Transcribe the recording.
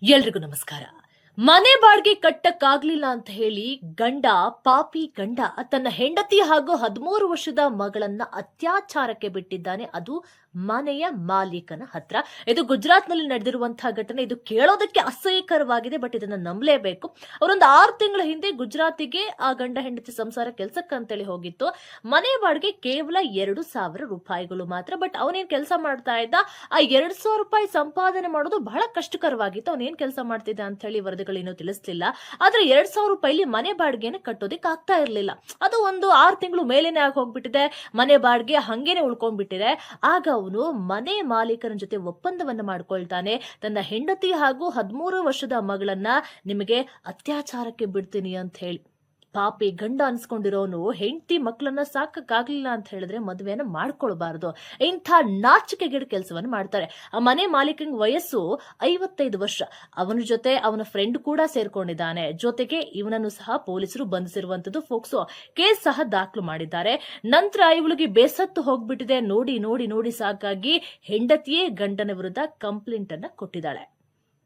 ಎಲ್ರಿಗೂ ನಮಸ್ಕಾರ. ಮನೆ ಬಾಡಿಗೆ ಕಟ್ಟಕ್ಕಾಗ್ಲಿಲ್ಲ ಅಂತ ಹೇಳಿ ಪಾಪಿ ಗಂಡ ತನ್ನ ಹೆಂಡತಿ ಹಾಗೂ 13 ವರ್ಷದ ಮಗಳನ್ನ ಅತ್ಯಾಚಾರಕ್ಕೆ ಬಿಟ್ಟಿದ್ದಾನೆ. ಅದು ಮನೆಯ ಮಾಲೀಕನ ಹತ್ರ. ಇದು ಗುಜರಾತ್ನಲ್ಲಿ ನಡೆದಿರುವಂತಹ ಘಟನೆ. ಇದು ಕೇಳೋದಕ್ಕೆ ಅಸಹ್ಯಕರವಾಗಿದೆ, ಬಟ್ ಇದನ್ನ ನಂಬಲೇಬೇಕು. ಅವರೊಂದು 6 ತಿಂಗಳ ಹಿಂದೆ ಗುಜರಾತಿಗೆ ಆ ಗಂಡ ಹೆಂಡತಿ ಸಂಸಾರ ಕೆಲ್ಸಕ್ಕಂತೇಳಿ ಹೋಗಿತ್ತು. ಮನೆ ಬಾಡಿಗೆ ಕೇವಲ 2,000 ರೂಪಾಯಿಗಳು ಮಾತ್ರ. ಬಟ್ ಅವನೇನ್ ಕೆಲಸ ಮಾಡ್ತಾ ಇದ್ದ, ಆ 2,000 ರೂಪಾಯಿ ಸಂಪಾದನೆ ಮಾಡೋದು ಬಹಳ ಕಷ್ಟಕರವಾಗಿತ್ತು. ಅವನೇನ್ ಕೆಲಸ ಮಾಡ್ತಿದ್ದ ಅಂತ ಹೇಳಿ ವರದಿಗಳೇನು ತಿಳಿಸ್ಲಿಲ್ಲ. ಆದ್ರೆ 2,000 ರೂಪಾಯಿಲಿ ಮನೆ ಬಾಡಿಗೆನ ಕಟ್ಟೋದಿಕ್ ಆಗ್ತಾ ಇರ್ಲಿಲ್ಲ. ಅದು ಒಂದು 6 ತಿಂಗಳು ಮೇಲೇನೆ ಆಗಿ ಹೋಗ್ಬಿಟ್ಟಿದೆ. ಮನೆ ಬಾಡಿಗೆ ಹಂಗೇನೆ ಉಳ್ಕೊಂಡ್ಬಿಟ್ಟಿದೆ. ಆಗ ಅವನು ಮನೆ ಮಾಲೀಕನ ಜೊತೆ ಒಪ್ಪಂದವನ್ನ ಮಾಡ್ಕೊಳ್ತಾನೆ. ತನ್ನ ಹೆಂಡತಿ ಹಾಗೂ 13 ವರ್ಷದ ಮಗಳನ್ನ ನಿಮಗೆ ಅತ್ಯಾಚಾರಕ್ಕೆ ಬಿಡ್ತೀನಿ ಅಂತ ಹೇಳಿ. ಪಾಪಿ ಗಂಡ ಅನ್ಸ್ಕೊಂಡಿರೋನು ಹೆಂಡತಿ ಮಕ್ಕಳನ್ನ ಸಾಕಕ್ಕಾಗ್ಲಿಲ್ಲ ಅಂತ ಹೇಳಿದ್ರೆ ಮದುವೆನ ಮಾಡ್ಕೊಳ್ಬಾರ್ದು. ಇಂಥ ನಾಚಿಕೆಗೇಡು ಕೆಲಸವನ್ನ ಮಾಡ್ತಾರೆ. ಆ ಮನೆ ಮಾಲೀಕನ ವಯಸ್ಸು 55 ವರ್ಷ. ಅವನ ಜೊತೆ ಅವನ ಫ್ರೆಂಡ್ ಕೂಡ ಸೇರ್ಕೊಂಡಿದ್ದಾನೆ. ಜೊತೆಗೆ ಇವನನ್ನು ಸಹ ಪೊಲೀಸರು ಬಂಧಿಸಿರುವಂತದ್ದು. ಫೋಕ್ಸೋ ಕೇಸ್ ಸಹ ದಾಖಲು ಮಾಡಿದ್ದಾರೆ. ನಂತರ ಇವಳಿಗೆ ಬೇಸತ್ತು ಹೋಗ್ಬಿಟ್ಟಿದೆ. ನೋಡಿ ನೋಡಿ ನೋಡಿ ಸಾಕಾಗಿ ಹೆಂಡತಿಯೇ ಗಂಡನ ವಿರುದ್ಧ ಕಂಪ್ಲೇಂಟ್ ಅನ್ನ ಕೊಟ್ಟಿದ್ದಾಳೆ.